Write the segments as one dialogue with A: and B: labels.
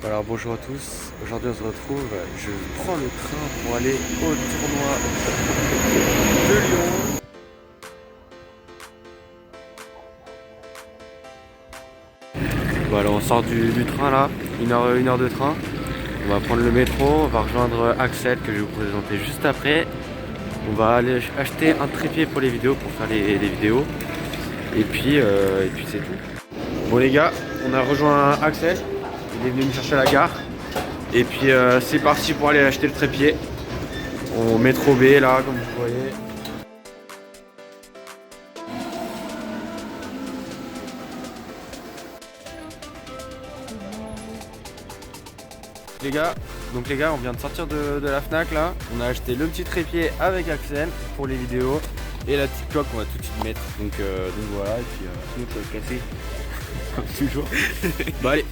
A: Alors bonjour à tous, aujourd'hui on se retrouve, je prends le train pour aller au tournoi de Lyon. Voilà, on sort du train là, une heure de train. On va prendre le métro, on va rejoindre Axel que je vais vous présenter juste après. On va aller acheter un trépied pour les vidéos, pour faire les vidéos. Et puis c'est tout. Bon les gars, on a rejoint Axel, il est venu me chercher à la gare. Et puis c'est parti pour aller acheter le trépied au métro B là, comme vous voyez. Les gars, on vient de sortir de la Fnac là. On a acheté le petit trépied avec Axel pour les vidéos et la petite coque qu'on va tout de suite mettre. Donc voilà, et puis nous on peut casser comme toujours. Bon allez.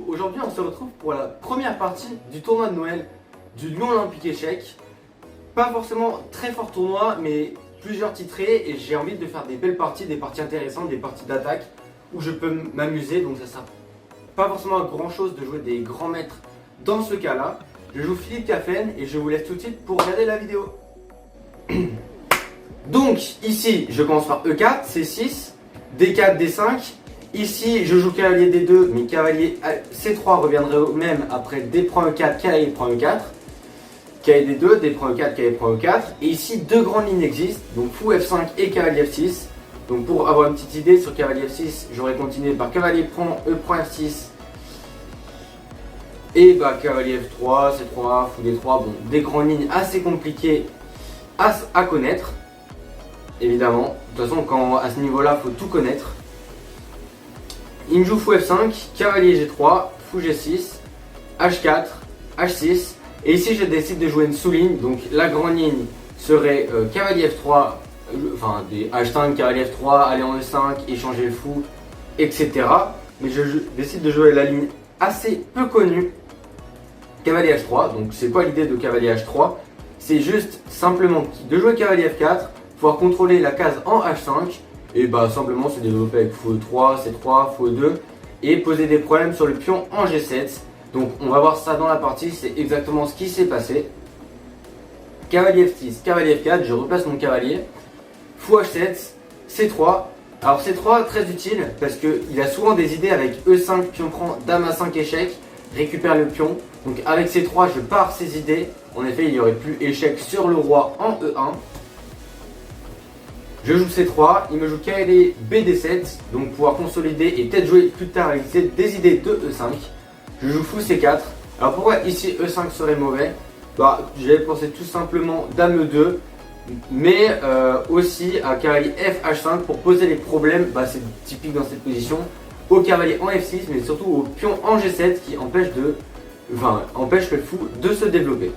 A: Aujourd'hui, on se retrouve pour la première partie du tournoi de Noël du Lyon Olympique Échec. Pas forcément très fort tournoi, mais plusieurs titrés et j'ai envie de faire des belles parties, des parties intéressantes, des parties d'attaque où je peux m'amuser. Donc ça sera pas forcément grand chose de jouer des grands maîtres dans ce cas-là. Je joue Philippe Caffen et je vous laisse tout de suite pour regarder la vidéo. Donc ici, je commence par E4, C6, D4, D5. Ici, je joue cavalier D2, mais cavalier C3 reviendrait au même après D prend E4, cavalier prend E4. Cavalier D2, D prend E4, cavalier prend E4. Et ici, deux grandes lignes existent, donc fou F5 et cavalier F6. Donc pour avoir une petite idée sur cavalier F6, j'aurais continué par cavalier prend, E prend F6. Et bah cavalier F3, C3, fou D3, bon, des grandes lignes assez compliquées à connaître. Évidemment, de toute façon, à ce niveau-là, il faut tout connaître. Il me joue fou F5, cavalier G3, fou G6, H4, H6. Et ici, je décide de jouer une sous-ligne. Donc la grande ligne serait cavalier F3, enfin des H5, cavalier F3, aller en E5, échanger le fou, etc. Mais je décide de jouer la ligne assez peu connue, cavalier H3. Donc c'est quoi l'idée de cavalier H3? C'est juste simplement de jouer cavalier F4, pouvoir contrôler la case en H5. Et bah simplement se développer avec fou E3, C3, fou E2 et poser des problèmes sur le pion en G7. Donc on va voir ça dans la partie, c'est exactement ce qui s'est passé. Cavalier F6, cavalier F4, je replace mon cavalier. Fou H7, C3. Alors C3 très utile parce qu'il a souvent des idées avec E5, pion prend, dame A5 échec, récupère le pion. Donc avec C3 je pars ses idées. En effet il n'y aurait plus échec sur le roi en E1. Je joue C3, il me joue cavalier BD7, donc pouvoir consolider et peut-être jouer plus tard avec des idées de E5. Je joue fou C4. Alors pourquoi ici E5 serait mauvais? Bah j'avais pensé tout simplement dame E2, mais aussi à cavalier FH5 pour poser les problèmes, bah c'est typique dans cette position, au cavalier en F6, mais surtout au pion en G7 qui empêche le fou de se développer.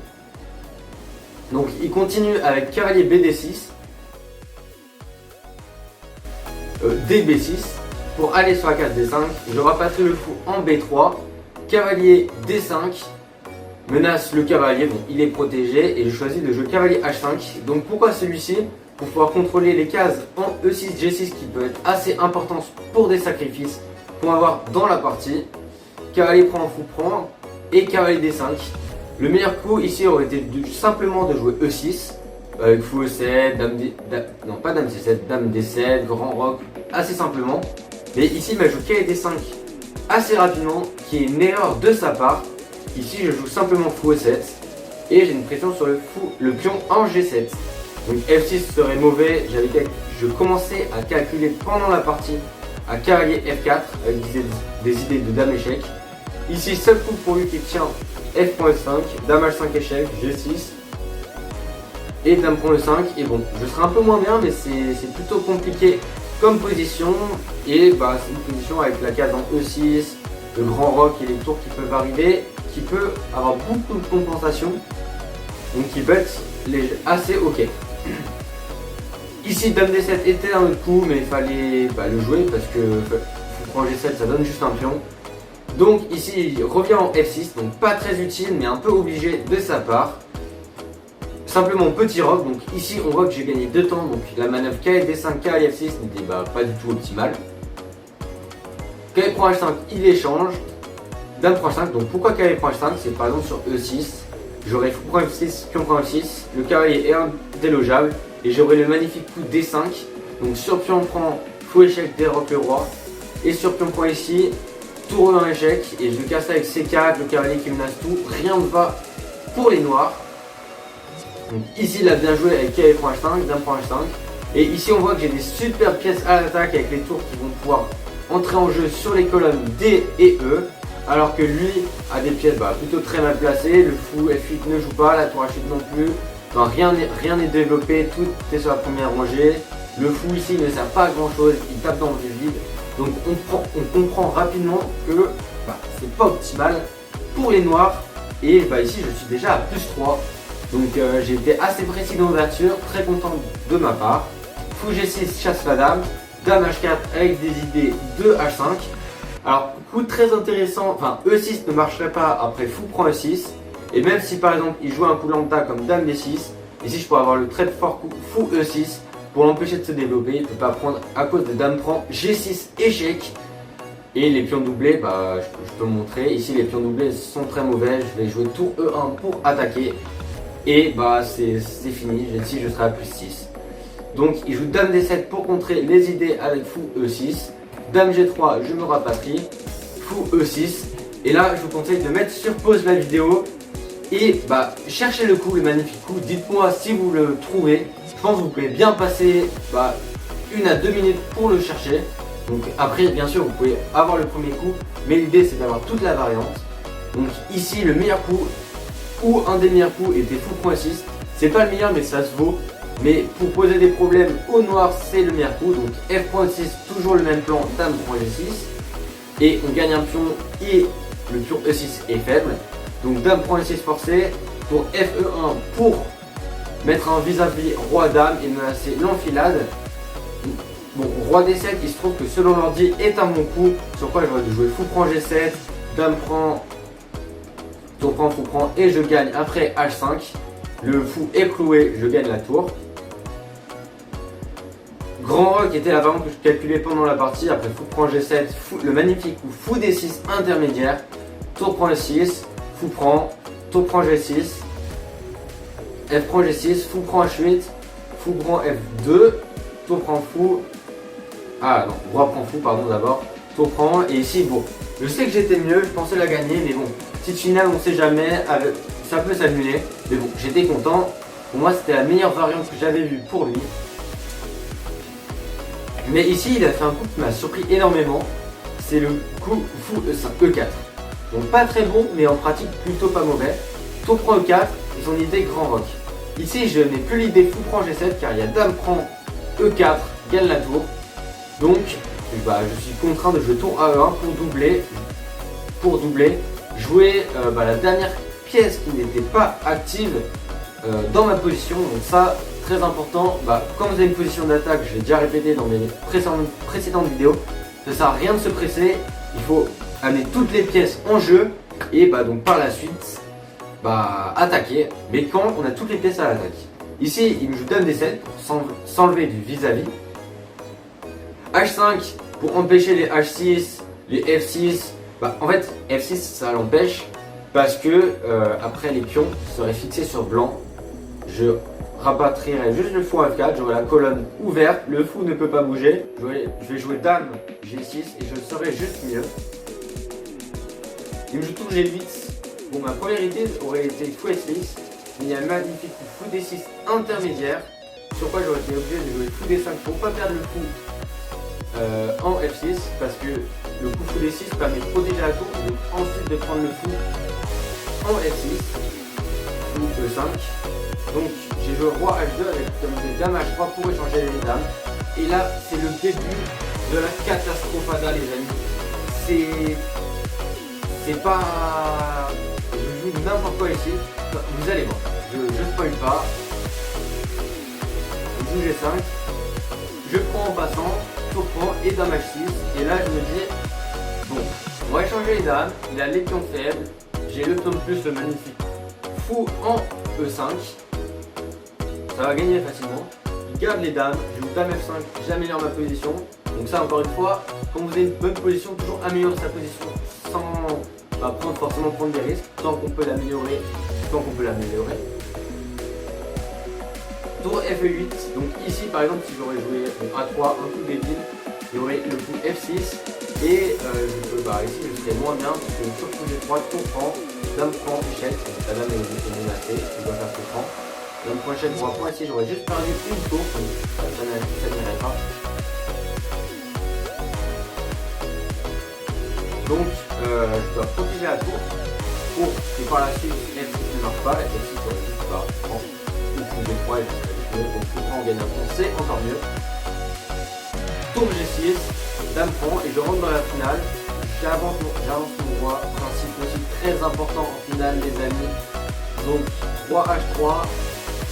A: Donc il continue avec cavalier BD6. DB6 pour aller sur la case D5, je rapatrie le fou en B3, cavalier D5 menace le cavalier, bon il est protégé et je choisis de jouer cavalier H5. Donc pourquoi celui-ci? Pour pouvoir contrôler les cases en E6, G6 qui peut être assez important pour des sacrifices pour avoir dans la partie. Cavalier prend, fou prend et cavalier D5. Le meilleur coup ici aurait été simplement de jouer E6 avec fou E7, dame D, non pas dame C7, dame D7, grand roc, assez simplement. Mais ici il m'a joué cavalier D5 assez rapidement, qui est une erreur de sa part. Ici je joue simplement fou E7 et j'ai une pression sur le pion en G7. Donc F6 serait mauvais, je commençais à calculer pendant la partie à cavalier F4 avec des idées de dame échec. Ici seul coup pour lui qui tient F prend F5, dame H5 échec, G6. Et dame prend le 5 et bon je serai un peu moins bien mais c'est plutôt compliqué comme position et bah c'est une position avec la case en E6, le grand roc et les tours qui peuvent arriver, qui peut avoir beaucoup de compensation, donc qui peut être assez ok. Ici dame D7 était un autre coup mais il fallait le jouer parce que fou prend G7 ça donne juste un pion. Donc ici il revient en F6, donc pas très utile mais un peu obligé de sa part. simplement petit roc. Donc ici on voit que j'ai gagné 2 temps, donc la manœuvre cavalier D5, cavalier F6 n'était pas du tout optimale. Cavalier prend H5, il échange. Dame prend H5, donc pourquoi cavalier prend H5? C'est par exemple sur E6, j'aurais fou prend F6, pion prend F6, le cavalier est indélogeable, et j'aurai le magnifique coup D5, donc sur pion prend fou échec, déroque le roi, et sur pion prend ici, tour E1 échec, et je casse avec C4, le cavalier qui menace tout, rien ne va pour les noirs. Donc ici il a bien joué avec cavalier prend H5, dame prend H5, et ici on voit que j'ai des super pièces à l'attaque avec les tours qui vont pouvoir entrer en jeu sur les colonnes D et E. Alors que lui a des pièces plutôt très mal placées, le fou F8 ne joue pas, la tour H8 non plus, enfin, rien n'est développé, tout est sur la première rangée, le fou ici ne sert pas à grand chose, il tape dans le vide, donc on comprend rapidement que c'est pas optimal pour les noirs, et ici je suis déjà à +3, donc j'ai été assez précis dans l'ouverture, très content de ma part. Fou G6 chasse la dame, dame H4 avec des idées de H5. Alors, coup très intéressant, enfin E6 ne marcherait pas après fou prend E6. Et même si par exemple il joue un coup lambda comme dame D6, ici je pourrais avoir le très fort coup fou E6 pour l'empêcher de se développer. Il ne peut pas prendre à cause de dame prend G6 échec. Et les pions doublés, je peux montrer. Ici les pions doublés sont très mauvais. Je vais jouer tour E1 pour attaquer. Et c'est fini, ici je serai à +6. Donc il joue dame D7 pour contrer les idées avec fou E6. Dame G3, je me rapatrie, fou E6, et là je vous conseille de mettre sur pause la vidéo et cherchez le coup, le magnifique coup, dites-moi si vous le trouvez. Je pense que vous pouvez bien passer 1 à 2 minutes pour le chercher. Donc après bien sûr vous pouvez avoir le premier coup, mais l'idée c'est d'avoir toute la variante. Donc ici le meilleur coup, ou un des meilleurs coups était fou prend E6, c'est pas le meilleur mais ça se vaut. Mais pour poser des problèmes au noir, c'est le meilleur coup. Donc F prend E6, toujours le même plan, dame prend G6. Et on gagne un pion et le pion E6 est faible. Donc dame prend E6 forcé. Pour FE1 pour mettre un vis-à-vis roi-dame et menacer l'enfilade. Bon, roi D7, il se trouve que selon l'ordi est un bon coup. Sur quoi j'aurais dû jouer fou prend G7, dame prend, tour prend, fou prend et je gagne après H5. Le fou est cloué, je gagne la tour. Grand roc était la variante que je calculais pendant la partie. Après fou prend G7, le magnifique coup fou D6 intermédiaire. Tour prend E6, fou prend, tour prend G6, F prend G6, fou prend H8, fou prend F2, tour prend fou. Ah non, roi prend fou, pardon d'abord. Tour prend, et ici, bon, je sais que j'étais mieux, je pensais la gagner, mais bon, petite finale, on sait jamais, ça peut s'annuler. Mais bon, j'étais content. Pour moi, c'était la meilleure variante que j'avais vue pour lui. Mais ici, il a fait un coup qui m'a surpris énormément. C'est le coup fou E5, E4. Donc pas très bon, mais en pratique plutôt pas mauvais. Tour prend E4 et son idée grand roc. Ici, je n'ai plus l'idée fou prend G7 car il y a dame prend E4, gagne la tour. Donc, je suis contraint de jouer tour A1 pour doubler. Jouer la dernière pièce qui n'était pas active dans ma position. Donc ça, très important. Quand vous avez une position d'attaque, je l'ai déjà répété dans mes précédentes vidéos, ça sert à rien de se presser. Il faut amener toutes les pièces en jeu et donc par la suite attaquer. Mais quand on a toutes les pièces à l'attaque. Ici, il me joue dame D7 pour s'enlever du vis-à-vis. H5 pour empêcher les H6, les F6. En fait, F6 ça l'empêche parce que après les pions seraient fixés sur blanc. Je rapatrierai juste le fou F4, j'aurai la colonne ouverte, le fou ne peut pas bouger. Je vais jouer dame G6 et je serai juste mieux. Il me joue tour G8. Bon, ma première idée aurait été fou S6, mais il y a le magnifique fou D6 intermédiaire. Sur quoi j'aurais été obligé de jouer fou D5 pour pas perdre le fou en F6 parce que le coup fou D6 permet de protéger la tour et ensuite de prendre le fou en F6 fou E5. Donc j'ai joué roi H2 avec comme des dames H3 pour échanger les dames. Et là c'est le début de la catastrophada les amis. C'est pas... Je joue n'importe quoi ici. Vous allez voir. Je spoil pas. Je joue G5. Je prends en passant. Tour prend et dame H6. Et là je me dis bon, on va échanger les dames. Il a les pions faibles. J'ai le pion de plus, le magnifique fou en E5. ça va gagner facilement. Il garde les dames, je joue dame F5, j'améliore ma position. Donc ça encore une fois, quand vous avez une bonne position, toujours améliorer sa position sans forcément prendre des risques, tant qu'on peut l'améliorer, Tour F8, donc ici par exemple si j'aurais joué A3, un coup débile, il y aurait le coup F6 et ici je serais moins bien parce que sur coup G3, tour prend, dame prend, échec, la dame est menacée, je dois faire ce prend. Dame prend échec, roi prend, ici j'aurais juste perdu une tour, donc ça n'irait pas. Donc je dois protéger la tour pour que par la suite F6 ne marche pas, et F6 aurait juste prend ou coup G3 et je serais juste mieux, donc tour prend, on gagne un point, c'est encore mieux. Tour G6, dame prend et je rentre dans la finale. J'avance mon roi, principe aussi très important en finale les amis. Donc roi H3,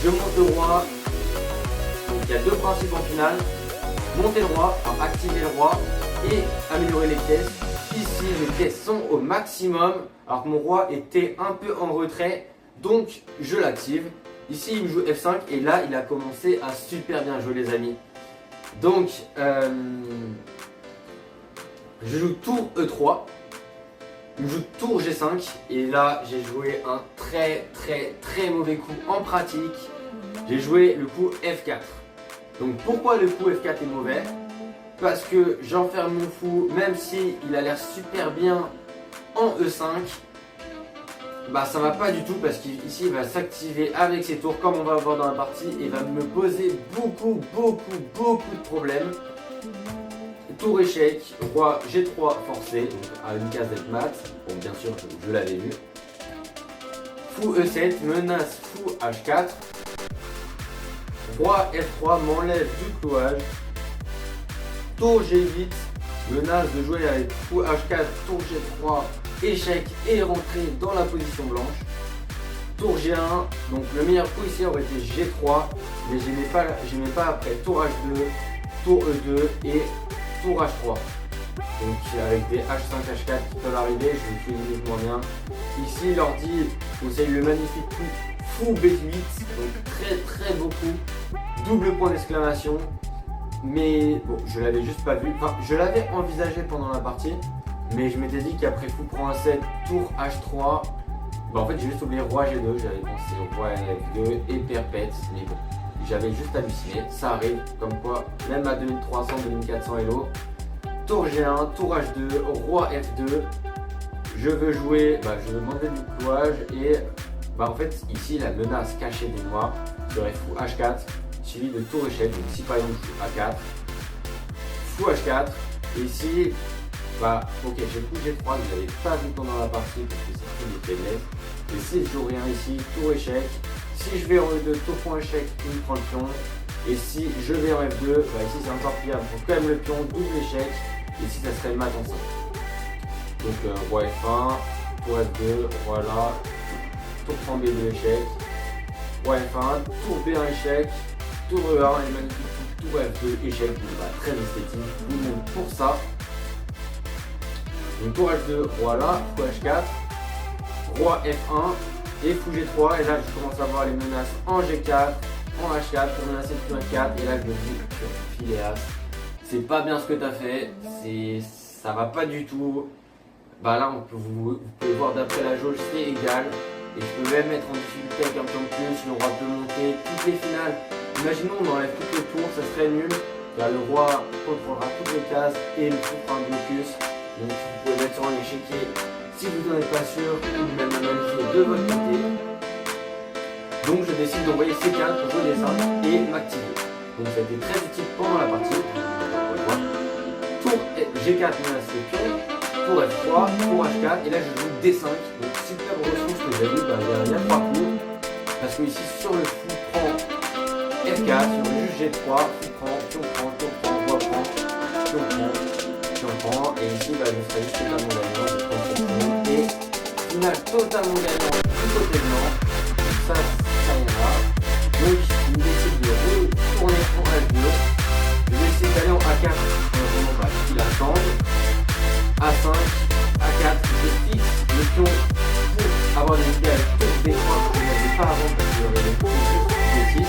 A: je monte le roi. Donc il y a deux principes en finale. Monter le roi, enfin activer le roi et améliorer les pièces. Ici les pièces sont au maximum alors que mon roi était un peu en retrait. Donc je l'active. Ici il me joue F5 et là il a commencé à super bien jouer les amis. Donc je joue tour E3, il me joue tour G5 et là j'ai joué un très mauvais coup en pratique. J'ai joué le coup F4. Donc pourquoi le coup F4 est mauvais? Parce que j'enferme mon fou, même si il a l'air super bien en E5, bah ça va pas du tout parce qu'ici il va s'activer avec ses tours comme on va voir dans la partie et va me poser beaucoup de problèmes. Tour échec, roi G3 forcé, donc à une case d'être mat, bon bien sûr je l'avais vu. Fou E7, menace fou H4, roi F3 m'enlève du clouage. Tour G8, menace de jouer avec fou H4, tour G3, échec et rentrer dans la position blanche. Tour G1, donc le meilleur coup ici aurait été G3, mais j'aimais pas après tour H2, tour E2 et tour H3. Donc avec des H5, H4 qui peuvent arriver, je me fais uniquement bien. Ici l'ordi conseille le magnifique coup fou B8, donc très beau coup, double point d'exclamation. Mais bon, je l'avais juste pas vu, enfin je l'avais envisagé pendant la partie, mais je m'étais dit qu'après fou prend un 7, tour H3, bah en fait j'ai juste oublié roi G2, j'avais pensé au roi F2 et perpète, mais bon, j'avais juste halluciné, ça arrive, comme quoi, même à 2300, 2400 Elo. Tour G1, tour H2, roi F2, je veux jouer, je veux demander du clouage et en fait ici la menace cachée des noirs serait fou H4, suivi de tour échec, donc ici par exemple fou A4, fou H4, et ici, ok j'ai fou G3, vous n'avez pas vu pendant la partie parce que c'est tout des faiblesses, et si je joue rien ici, tour échec, si je vais en E2, tour point échec, il me prend le pion, et si je vais en F2, ici c'est encore pire, il faut quand même le pion, double échec, et ici ça serait mat en 5. Donc roi F1, tour F2, voilà, tour prend B2 échec, roi F1, tour B1 échec, tour E1 et magnifique tour F2 échec, très esthétique, tout le monde pour ça. Donc tour H2, voilà, fou H4, roi F1 et fou G3, et là je commence à voir les menaces en G4, en H4 pour menacer le pion F4, et là je me dis, Phileas, c'est pas bien ce que tu as fait, ça va pas du tout. Là vous pouvez voir d'après la jauge c'est égal, et je peux même mettre en difficulté avec un pion de plus, le roi peut monter, toutes les finales. Imaginons on enlève toutes les tours, ça serait nul. Le roi contrôlera toutes les cases et le fou fera un blocus. Donc vous pouvez mettre sur un échiquier si vous n'en êtes pas sûr, ou même analyser de votre côté. Donc je décide d'envoyer C4 pour jouer des 5 et m'activer. Donc ça a été très utile pendant la partie. Tour G4 menace le pion, tour F3, tour H4 et là je joue D5. Donc super ressource que j'ai vu, il y a 3 coups. Parce que ici sur le fou prend F4, sur le juge G3, fou prend, pion prend, roi prend, pion prend, et ici je serai juste totalement gagnant, je prends ce pion, et finale totalement gagnant du côté blanc, ça ira. Donc il décide de retourner en H2, je vais essayer d'aller en A4, il attend, A5, A4, je fixe le pion pour avoir des idées avec tour D3 que je n'avais pas avant parce qu'il y aurait le tour D6.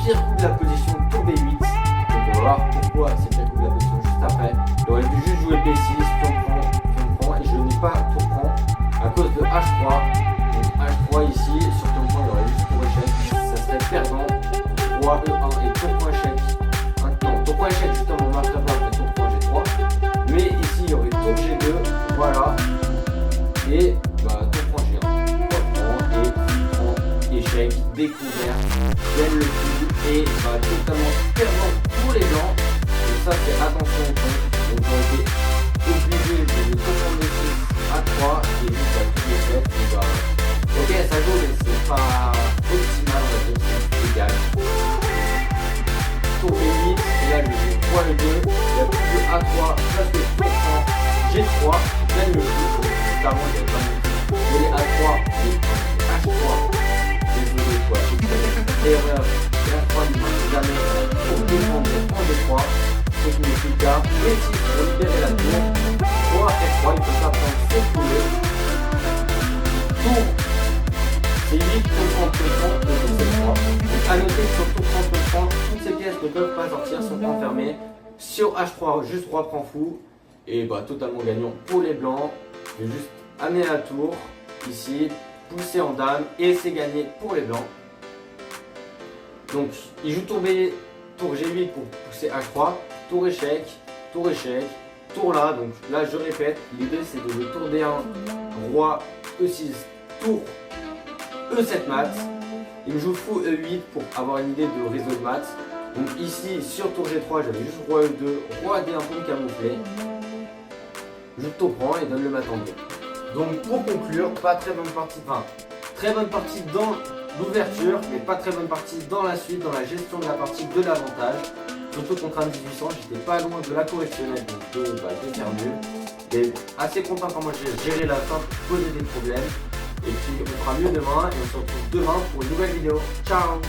A: pire coup de la position tour B8. Donc on va voir pourquoi c'est le pire coup de la position juste après. J'aurais dû juste jouer B6, pion prend, et je n'ai pas tour prend à cause de H3. Donc H3 ici, sur ton point il y aurait juste tour échec, ça serait perdant. Roi E1 et tour point échec. Maintenant, tour point échec justement marche la place, tour point G3. Mais ici il y aurait tour G2, voilà. Et bah tour point G1. Échec, découvert, gagne le coup et va totalement perdant pour les blancs. Donc ça c'est attention au point. Donc on a été obligé de comprendre le 6 à 3 et juste à tous les 7. Donc bah, ok ça joue mais c'est pas optimal on va dire, c'est égal. Tour B8 et là je joue roi E2, il y a plus de A3, place que tour prend G3, gagne le coup. Notamment il y a pas de mais les A3, les H3. Erreur, R3 ne marche jamais pour défendre en D3, ce qui n'est plus le cas. Et si pour libérer la tour, roi F3, il peut pas prendre ses coulées. Tour C8, tour 30, et tour C3. Donc à noter que sur tour 30, toutes ces pièces ne peuvent pas sortir, sont enfermées. Sur H3, juste roi prend fou, et bah totalement gagnant pour les blancs. Je vais juste amener la tour, ici, pousser en dame, et c'est gagné pour les blancs. Donc il joue tour B, tour G8 pour pousser H3, tour échec, tour là, donc là je répète, l'idée c'est de jouer tour D1, roi E6, tour E7 mat, il me joue fou E8 pour avoir une idée de réseau de mat, donc ici sur tour G3 j'avais juste roi E2, roi D1 pour me camoufler, je tour prend et donne le mat en bleu. Donc pour conclure, pas très bonne partie, enfin très bonne partie dans l'ouverture, mais pas très bonne partie dans la suite, dans la gestion de la partie de l'avantage. Surtout contre un 1800, j'étais pas loin de la correctionnelle, donc de faire mieux. Mais assez content comment j'ai géré la fin pour poser des problèmes. Et puis on fera mieux demain et on se retrouve demain pour une nouvelle vidéo. Ciao!